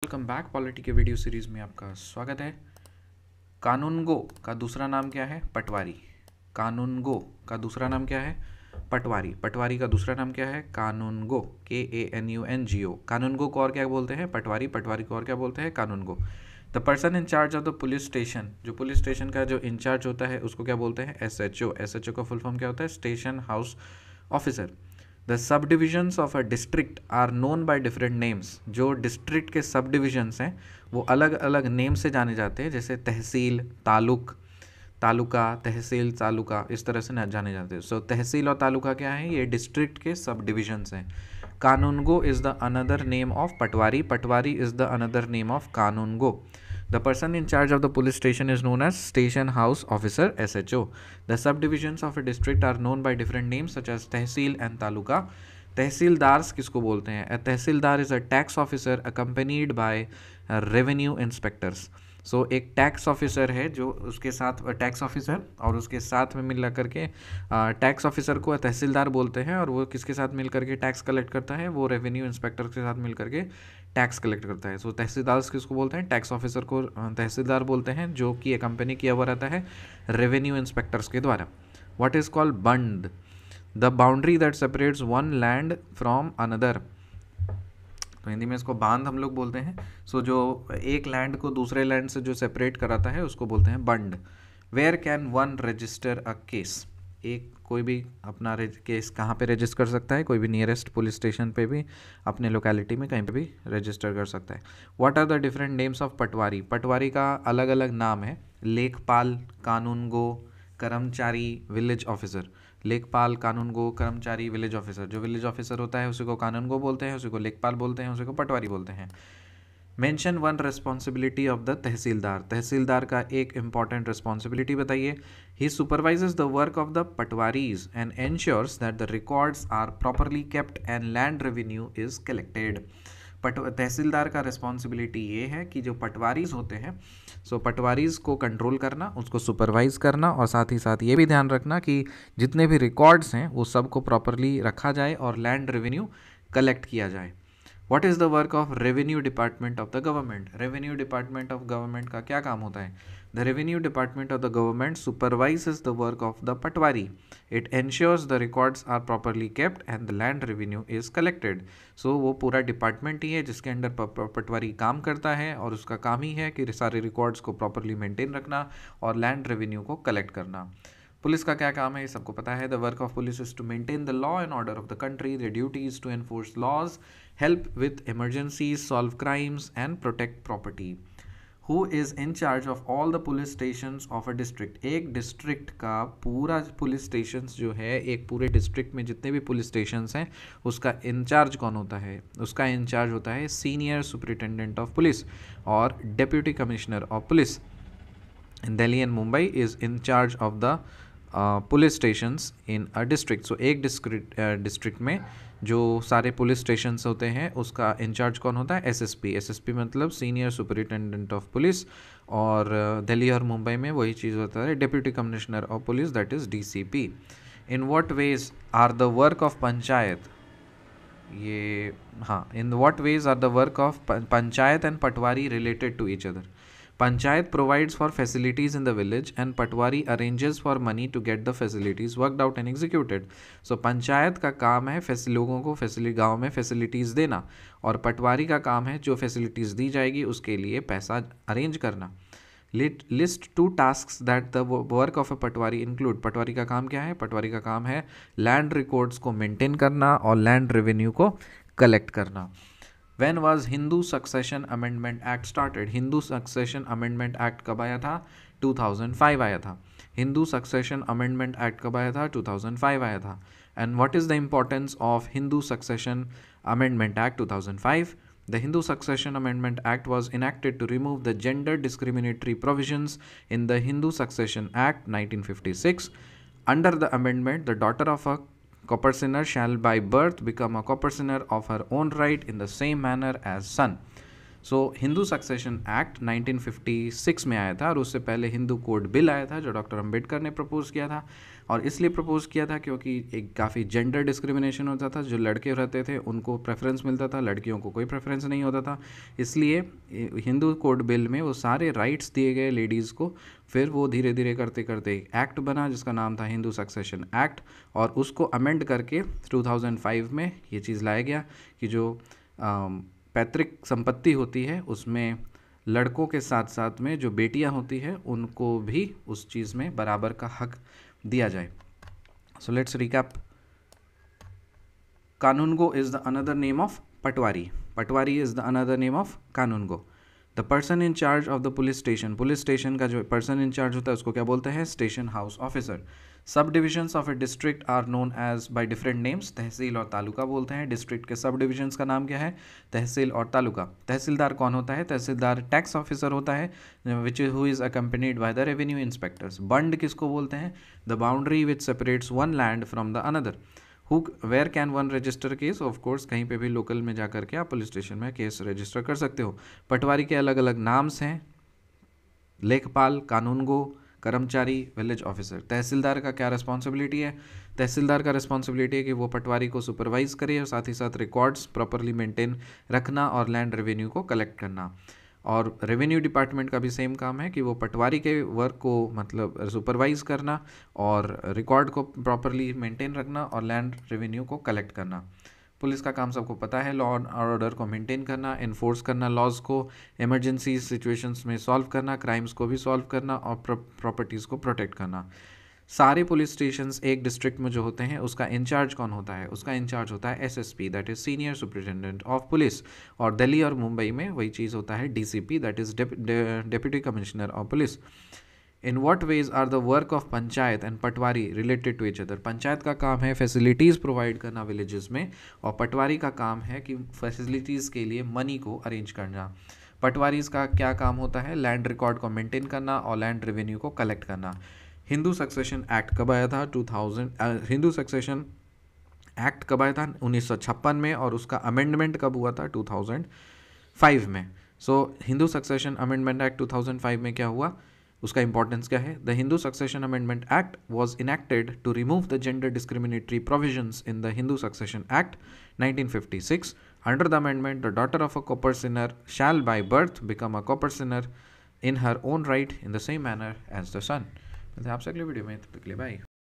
Welcome back. Polity के video series में आपका स्वागत है। कानूनगो का दूसरा नाम क्या है? पटवारी। कानूनगो का दूसरा नाम क्या है? पटवारी। पटवारी का दूसरा नाम क्या है? कानूनगो। KANUNGO। कानूनगो को और क्या बोलते हैं? पटवारी। पटवारी को और क्या बोलते हैं? Kanungo. The person in charge of the police station, जो पुलिस स्टेशन का जो इंचार्ज होता है उसको क्या बोलते हैं? SHO। SHO का फुल फॉर्म क्या होता है? Station house officer. The sub divisions of a district are known by different names. जो डिस्ट्रिक्ट के सब डिविजन्स हैं वो अलग अलग नेम से जाने जाते हैं, जैसे तहसील, तालुक, तालुका, तहसील, तालुका, इस तरह से जाने जाते हैं। सो तहसील और तालुका क्या है? ये डिस्ट्रिक्ट के सब डिविजन्स हैं। Kanungo is the another name of patwari. Patwari is the another name of kanungo. The person in charge of the police station is known as Station House Officer, SHO. The subdivisions of a district are known by different names such as Tehsil and Taluka. तहसीलदार किसको बोलते हैं? A tehsildar is a tax officer accompanied by revenue inspectors. सो एक tax officer है जो उसके साथ tax officer और उसके साथ में मिल करके टैक्स ऑफिसर को तहसीलदार बोलते हैं, और वो किसके साथ मिल करके टैक्स कलेक्ट करता है? वो रेवेन्यू इंस्पेक्टर के साथ मिल करके टैक्स कलेक्ट करता है। सो तहसीलदार किसको बोलते हैं? टैक्स ऑफिसर को तहसीलदार बोलते हैं, जो कि कंपनी किया हुआ रहता है रेवेन्यू इंस्पेक्टर्स के द्वारा। What is called bund? The boundary that separates one land from another. तो हिंदी में इसको बांध हम लोग बोलते हैं। सो जो एक लैंड को दूसरे लैंड से जो सेपरेट कराता है उसको बोलते हैं bund. Where can one register a case? एक कोई भी अपना केस कहाँ पे रजिस्टर कर सकता है? कोई भी नियरेस्ट पुलिस स्टेशन पे भी, अपने लोकेलिटी में कहीं पे भी रजिस्टर कर सकता है। What are the different names of patwari? Patwari का अलग अलग नाम है। लेखपाल, कानूनगो, कर्मचारी, विलेज ऑफिसर। लेखपाल, कानूनगो, कर्मचारी, विलेज ऑफिसर। जो विलेज ऑफिसर होता है उसी को कानूनगो बोलते हैं, उसी को लेखपाल बोलते हैं, उसी को पटवारी बोलते हैं। Mention one responsibility of the tehsildar. Tehsildar का एक इंपॉर्टेंट रिस्पॉन्सिबिलिटी बताइए। He supervises the work of the patwaris and ensures that the records are properly kept and land revenue is collected. Tehsildar का रिस्पॉन्सिबिलिटी ये है कि जो पटवारीज होते हैं, सो पटवारीज को कंट्रोल करना, उसको सुपरवाइज करना, और साथ ही साथ ये भी ध्यान रखना कि जितने भी रिकॉर्ड्स हैं वो सबको प्रॉपरली रखा जाए और लैंड रेवेन्यू कलेक्ट किया जाए। What is the work of revenue department of the government? Revenue department of government का क्या काम होता है? The revenue department of the government supervises the work of the patwari. It ensures the records are properly kept and the land revenue is collected. So वो पूरा department ही है जिसके under पटवारी काम करता है, और उसका काम ही है कि सारे रिकॉर्ड्स को प्रॉपरली मेंटेन रखना और लैंड रेवेन्यू को कलेक्ट करना। पुलिस का क्या काम है? ये सबको पता है। The work of police is to maintain the law and order of the country. The duty is to enforce laws, help with emergencies, solve crimes and protect property. Who is in charge of all the police stations of a district? एक district का पूरा police stations जो है, एक पूरे district में जितने भी पुलिस स्टेशंस हैं उसका इंचार्ज कौन होता है? उसका इंचार्ज होता है सीनियर सुपरिटेंडेंट ऑफ पुलिस और deputy commissioner of police. In Delhi and Mumbai is in charge of the police stations in a district. So एक डिस्ट्रिक्ट में जो सारे पुलिस स्टेशंस होते हैं उसका इंचार्ज कौन होता है? SSP। SSP मतलब सीनियर सुपरिटेंडेंट ऑफ पुलिस, और दिल्ली और मुंबई में वही चीज़ होता है deputy commissioner of police, that is DCP। In what ways are the work of panchayat? ये हाँ, in what ways are the work of panchayat and patwari related to each other? Panchayat provides for facilities in the village and Patwari arranges for money to get the facilities worked out and executed. So panchayat का काम है लोगों को गांव में facilities देना, और पटवारी का काम है जो फैसिलिटीज़ दी जाएगी उसके लिए पैसा अरेंज करना। List 2 task that the work of a patwari include. Patwari का काम क्या है? पटवारी का काम है लैंड रिकॉर्ड्स को मेंटेन करना और लैंड रेवेन्यू को कलेक्ट करना। When was Hindu Succession Amendment Act started? Hindu succession amendment act कब आया था? 2005 आया था। हिंदू सक्सेशन अमेंडमेंट एक्ट कब आया था? 2005 आया था। And what is the importance of Hindu succession amendment act 2005? The Hindu Succession Amendment Act was enacted to remove the gender discriminatory provisions in the Hindu Succession Act 1956. Under the amendment, the daughter of a Copersinner shall by birth become a Copersinner of her own right in the same manner as son. So Hindu succession act 1956 में आया था और उससे पहले Hindu code bill आया था जो doctor Ambedkar ने प्रपोज किया था, और इसलिए प्रपोज किया था क्योंकि एक काफ़ी जेंडर डिस्क्रिमिनेशन होता था। जो लड़के रहते थे उनको प्रेफरेंस मिलता था, लड़कियों को कोई प्रेफरेंस नहीं होता था। इसलिए हिंदू कोड बिल में वो सारे राइट्स दिए गए लेडीज़ को। फिर वो धीरे धीरे करते करते एक एक्ट बना जिसका नाम था हिंदू सक्सेशन एक्ट, और उसको अमेंड करके 2005 में ये चीज़ लाया गया कि जो पैतृक संपत्ति होती है उसमें लड़कों के साथ साथ में जो बेटियां होती है उनको भी उस चीज़ में बराबर का हक दिया जाए। So let's recap. Kanungo is the another name of patwari. Patwari is the another name of kanungo. The person in charge of the police station का जो पर्सन इन चार्ज होता है उसको क्या बोलते हैं? Station house officer. Sub divisions of a district are known as by different names. Tehsil और तालुका बोलते हैं। डिस्ट्रिक्ट के सब डिविजन्स का नाम क्या है? तहसील और तालुका। तहसीलदार कौन होता है? तहसीलदार टैक्स ऑफिसर होता है which who is accompanied by the revenue inspectors. Bund किसको बोलते हैं? The boundary which separates one land from the another. Where can one register case? Of course कहीं पे भी लोकल में जा करके आप पुलिस स्टेशन में केस रजिस्टर कर सकते हो। पटवारी के अलग अलग नाम्स हैं, लेखपाल, कानूनगो, कर्मचारी, विलेज ऑफिसर। तहसीलदार का क्या रिस्पॉन्सिबिलिटी है? तहसीलदार का रिस्पॉन्सिबिलिटी है कि वो पटवारी को सुपरवाइज करे और साथ ही साथ रिकॉर्ड्स प्रॉपरली मेंटेन रखना और लैंड रेवेन्यू को कलेक्ट करना। और रेवेन्यू डिपार्टमेंट का भी सेम काम है कि वो पटवारी के वर्क को मतलब सुपरवाइज करना और रिकॉर्ड को प्रॉपरली मेंटेन रखना और लैंड रेवेन्यू को कलेक्ट करना। पुलिस का काम सबको पता है, लॉ एंड ऑर्डर को मेंटेन करना, इन्फोर्स करना लॉज को, इमरजेंसी सिचुएशंस में सॉल्व करना, क्राइम्स को भी सॉल्व करना और प्रॉपर्टीज़ को प्रोटेक्ट करना। सारे पुलिस स्टेशंस एक डिस्ट्रिक्ट में जो होते हैं उसका इंचार्ज कौन होता है? उसका इंचार्ज होता है SSP, that is senior superintendent of police. और दिल्ली और मुंबई में वही चीज़ होता है DCP, that is deputy commissioner of police. In what ways are the work of panchayat and patwari related to each other? Panchayat का काम है फैसिलिटीज़ प्रोवाइड करना विलेजेस में, और पटवारी का काम है कि फैसिलिटीज़ के लिए मनी को अरेंज करना। पटवारीज का क्या काम होता है? लैंड रिकॉर्ड को मेंटेन करना और लैंड रेवेन्यू को कलेक्ट करना। हिंदू सक्सेशन एक्ट कब आया था? 2000। हिंदू सक्सेशन एक्ट कब आया था? 1956 में, और उसका अमेंडमेंट कब हुआ था? 2005 में। So Hindu succession amendment act 2005 में क्या हुआ, उसका इंपॉर्टेंस क्या है? The Hindu succession amendment act was enacted to remove the gender discriminatory provisions in the Hindu succession act 1956. Under the amendment, the daughter of a copper sinner shall by birth become a copper sinner in her own right in the same manner as the son. आपसे अगले video में, तब तक के लिए bye.